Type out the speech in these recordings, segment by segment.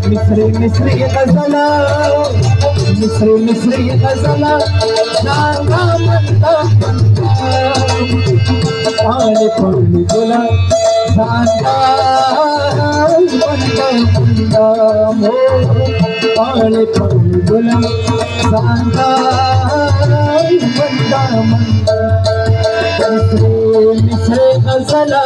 मिस्री मिस्री गजला मिस्री मिस्री गजला सांगा म्हणता पाणी पडली तुला सांगा म्हणता पाणी पडली तुला सांगा म्हणता मिस्री मिस्री गजला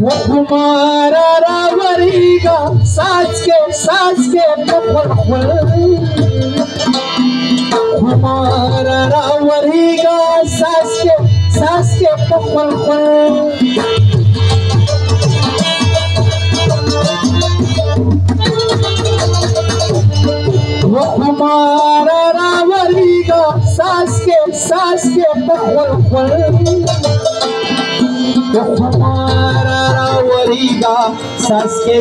हमारा रावरीगा साज के पखल हमारा रावरीगा साज के पखल वो हमारा रावरीगा साज के पखल हमारा रावरीगा सास के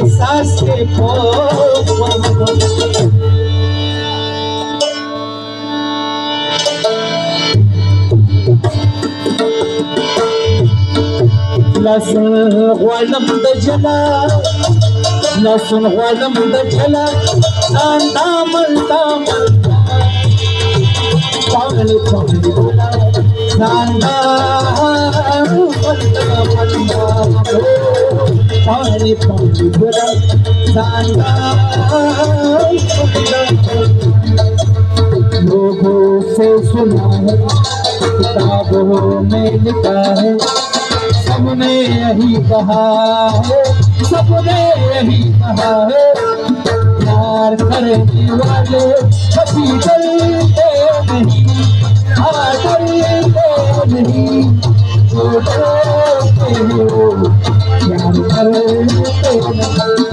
लसन गलम दजला लसन गलम दजला दामल दामल पागल पागल बोला सांगा पानी पानी बोला सांगा लोगों से सुना है किताबों में लिखा है सबने यही कहा है सबने यही कहा है प्यार करने वाले कभी डरते नहीं डरते नहीं जो डरते हो प्यार करते नहीं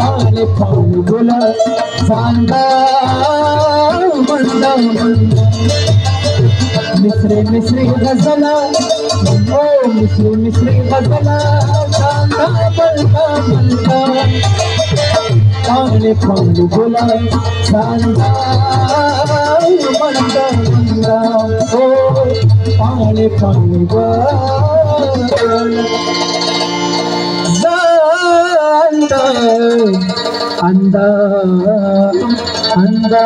पानी पानी बोला सांगा मंदा मंदा मिस्री मिस्री गजला ओ मिस्री मिस्री गजला सांगा मंदा मंदा पानी पानी बोला सांगा मंदा मंदा ओ पानी पानी बोला अंदा अंदा